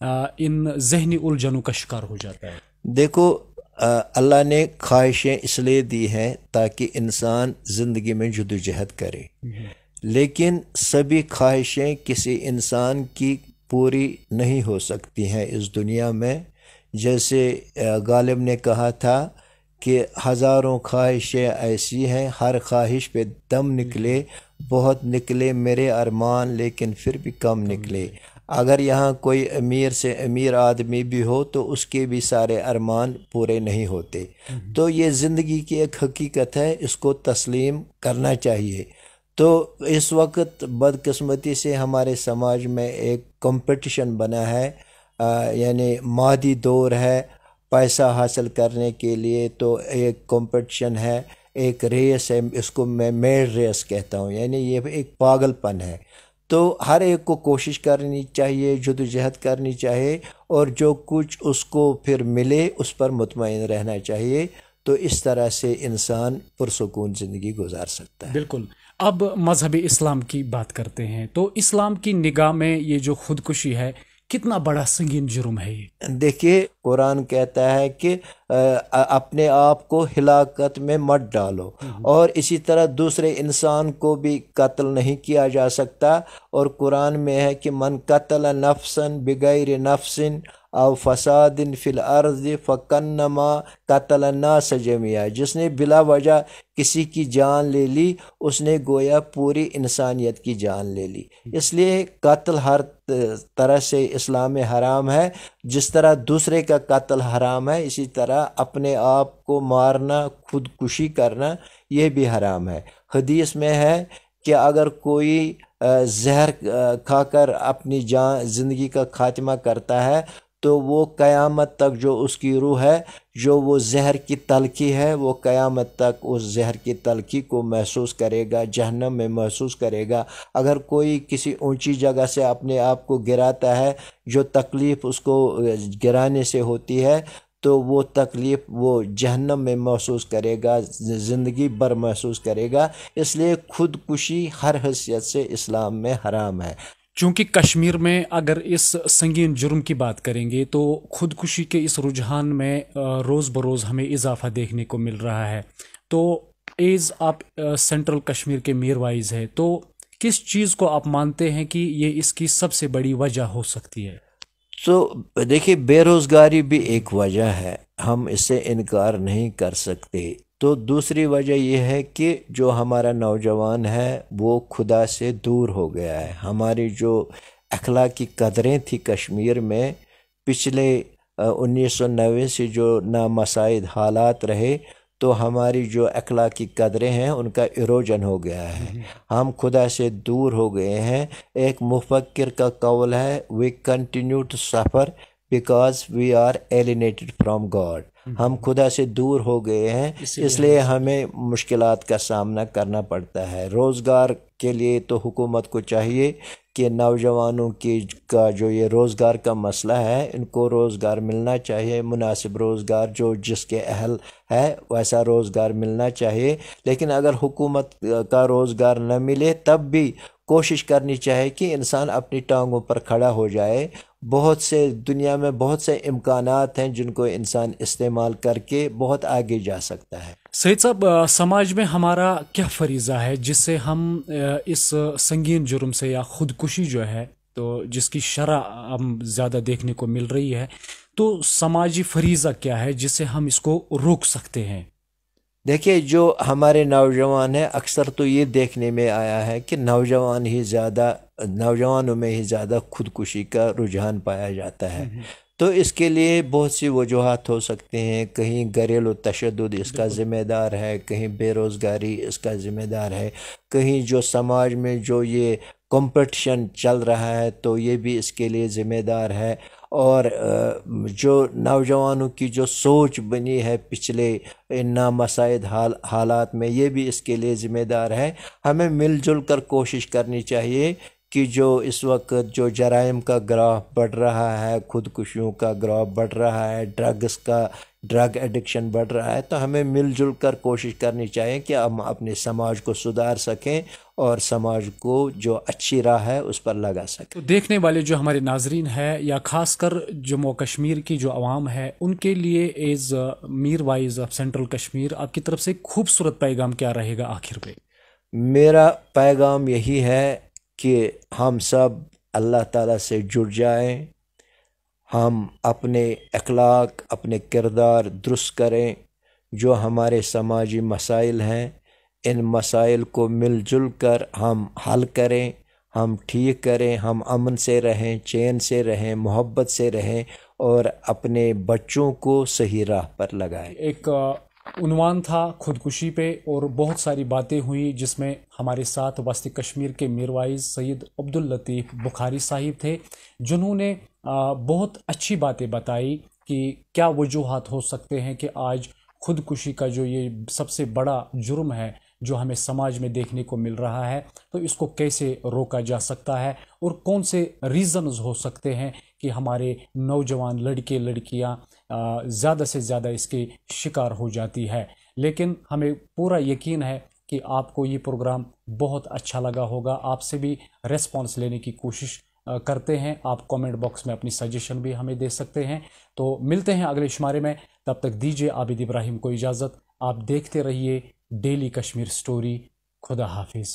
ان ذہنی الجھنوں کا شکار ہو جاتا ہے؟ دیکھو، اللہ نے خواہشیں اس لیے دی ہیں تاکہ انسان زندگی میں جدوجہد کرے، لیکن سبھی خواہشیں کسی انسان کی پوری نہیں ہو سکتی ہیں اس دنیا میں۔ جیسے غالب نے کہا تھا کہ ہزاروں خواہشیں ایسی ہیں، ہر خواہش پہ دم نکلے، بہت نکلے میرے ارمان لیکن پھر بھی کم نکلے۔ اگر یہاں کوئی امیر سے امیر آدمی بھی ہو تو اس کے بھی سارے ارمان پورے نہیں ہوتے۔ تو یہ زندگی کی ایک حقیقت ہے، اس کو تسلیم کرنا چاہیے۔ تو اس وقت بدقسمتی سے ہمارے سماج میں ایک کمپٹیشن بنا ہے، یعنی مادی دور ہے، پیسہ حاصل کرنے کے لیے تو ایک کمپٹیشن ہے، ایک ریس ہے، اس کو میں میڈ ریس کہتا ہوں، یعنی یہ ایک پاگل پن ہے۔ تو ہر ایک کو کوشش کرنی چاہیے، جدوجہد کرنی چاہیے، اور جو کچھ اس کو پھر ملے اس پر مطمئن رہنا چاہیے، تو اس طرح سے انسان پرسکون زندگی گزار سکتا ہے۔ بالکل۔ اب مذہب اسلام کی بات کرتے ہیں، تو اسلام کی نگاہ میں یہ جو خودکشی ہے کتنا بڑا سنگین جرم ہے یہ؟ دیکھیے، قرآن کہتا ہے کہ اپنے آپ کو ہلاکت میں مت ڈالو، اور اسی طرح دوسرے انسان کو بھی قتل نہیں کیا جا سکتا، اور قرآن میں ہے کہ من قتل نفسا بغیر نفس او فساد فی الارض فکنما قتل الناس جميعا، جس نے بلا وجہ کسی کی جان لے لی اس نے گویا پوری انسانیت کی جان لے لی۔ اس لیے قتل ہر طرح سے اسلام میں حرام ہے، جس طرح دوسرے کا قتل حرام ہے اسی طرح اپنے آپ کو مارنا، خودکشی کرنا یہ بھی حرام ہے۔ حدیث میں ہے کہ اگر کوئی زہر کھا کر اپنی زندگی کا خاتمہ کرتا ہے تو وہ قیامت تک جو اس کی روح ہے، جو وہ زہر کی تلخی ہے، وہ قیامت تک اس زہر کی تلخی کو محسوس کرے گا، جہنم میں محسوس کرے گا۔ اگر کوئی کسی اونچی جگہ سے اپنے آپ کو گراتا ہے، جو تکلیف اس کو گرانے سے ہوتی ہے تو وہ تکلیف وہ جہنم میں محسوس کرے گا، زندگی بھر محسوس کرے گا۔ اس لیے خودکشی ہر حیثیت سے اسلام میں حرام ہے۔ چونکہ کشمیر میں اگر اس سنگین جرم کی بات کریں گے تو خودکشی کے اس رجحان میں روز بروز ہمیں اضافہ دیکھنے کو مل رہا ہے۔ تو ایز آپ سینٹرل کشمیر کے میر وائز ہے، تو کس چیز کو آپ مانتے ہیں کہ یہ اس کی سب سے بڑی وجہ ہو سکتی ہے؟ تو دیکھیے، بے روزگاری بھی ایک وجہ ہے، ہم اس سے انکار نہیں کر سکتے۔ تو دوسری وجہ یہ ہے کہ جو ہمارا نوجوان ہے وہ خدا سے دور ہو گیا ہے۔ ہماری جو اخلاقی قدریں تھی کشمیر میں پچھلے 1990 سے جو نامساعد حالات رہے، تو ہماری جو اخلاقی قدریں ہیں ان کا ایروجن ہو گیا ہے، ہم خدا سے دور ہو گئے ہیں۔ ایک مفکر کا قول ہے، "We continue to suffer because we are alienated from God"۔ ہم خدا سے دور ہو گئے ہیں، اس لیے ہمیں مشکلات کا سامنا کرنا پڑتا ہے۔ روزگار کے لیے تو حکومت کو چاہیے کہ نوجوانوں کا جو یہ روزگار کا مسئلہ ہے ان کو روزگار ملنا چاہیے، مناسب روزگار جو جس کے اہل ہے ویسا روزگار ملنا چاہیے۔ لیکن اگر حکومت کا روزگار نہ ملے تب بھی کوشش کرنی چاہیے کہ انسان اپنی ٹانگوں پر کھڑا ہو جائے۔ بہت سے دنیا میں بہت سے امکانات ہیں جن کو انسان استعمال کر کے بہت آگے جا سکتا ہے۔ سعید صاحب، سماج میں ہمارا کیا فریضہ ہے جس سے ہم اس سنگین جرم سے یا خودکشی جو ہے تو جس کی شرح ہم زیادہ دیکھنے کو مل رہی ہے، تو سماجی فریضہ کیا ہے جس سے ہم اس کو روک سکتے ہیں؟ دیکھیے، جو ہمارے نوجوان ہیں اکثر تو یہ دیکھنے میں آیا ہے کہ نوجوانوں میں ہی زیادہ خودکشی کا رجحان پایا جاتا ہے۔ تو اس کے لیے بہت سی وجوہات ہو سکتے ہیں، کہیں گھریلو تشدد اس کا ذمہ دار ہے، کہیں بے روزگاری اس کا ذمہ دار ہے، کہیں جو سماج میں جو یہ کمپٹیشن چل رہا ہے تو یہ بھی اس کے لیے ذمہ دار ہے، اور جو نوجوانوں کی جو سوچ بنی ہے پچھلے نامساعد حالات میں یہ بھی اس کے لیے ذمہ دار ہے۔ ہمیں مل جل کر کوشش کرنی چاہیے کہ جو اس وقت جو جرائم کا گراف بڑھ رہا ہے، خودکشیوں کا گراف بڑھ رہا ہے، ڈرگ ایڈکشن بڑھ رہا ہے، تو ہمیں مل جل کر کوشش کرنی چاہیے کہ ہم اپنے سماج کو سدھار سکیں اور سماج کو جو اچھی راہ ہے اس پر لگا سکیں۔ تو دیکھنے والے جو ہمارے ناظرین ہیں یا خاص کر جموں کشمیر کی جو عوام ہے، ان کے لیے as Mir wise of central Kashmir آپ کی طرف سے خوبصورت پیغام کیا رہے گا آخر پہ؟ میرا پیغام یہی ہے کہ ہم سب اللہ تعالیٰ سے جڑ جائیں، ہم اپنے اخلاق، اپنے کردار درست کریں، جو ہمارے سماجی مسائل ہیں ان مسائل کو مل جل کر ہم حل کریں، ہم ٹھیک کریں، ہم امن سے رہیں، چین سے رہیں، محبت سے رہیں اور اپنے بچوں کو صحیح راہ پر لگائیں۔ ایک عنوان تھا خودکشی پہ اور بہت ساری باتیں ہوئی جس میں ہمارے ساتھ وسط کشمیر کے میروائز سید عبداللطیف بخاری صاحب تھے، جنہوں نے بہت اچھی باتیں بتائی کہ کیا وجوہات ہو سکتے ہیں کہ آج خودکشی کا جو یہ سب سے بڑا جرم ہے جو ہمیں سماج میں دیکھنے کو مل رہا ہے، تو اس کو کیسے روکا جا سکتا ہے اور کون سے ریزنز ہو سکتے ہیں کہ ہمارے نوجوان لڑکے لڑکیاں زیادہ سے زیادہ اس کے شکار ہو جاتی ہے۔ لیکن ہمیں پورا یقین ہے کہ آپ کو یہ پروگرام بہت اچھا لگا ہوگا، آپ سے بھی ریسپانس لینے کی کوشش کرتے ہیں۔ آپ کامنٹ باکس میں اپنی سجیشن بھی ہمیں دے سکتے ہیں۔ تو ملتے ہیں اگلے شمارے میں، تب تک دیجیے عابد ابراہیم کو اجازت۔ آپ دیکھتے رہیے ڈیلی کشمیر سٹوری۔ خدا حافظ۔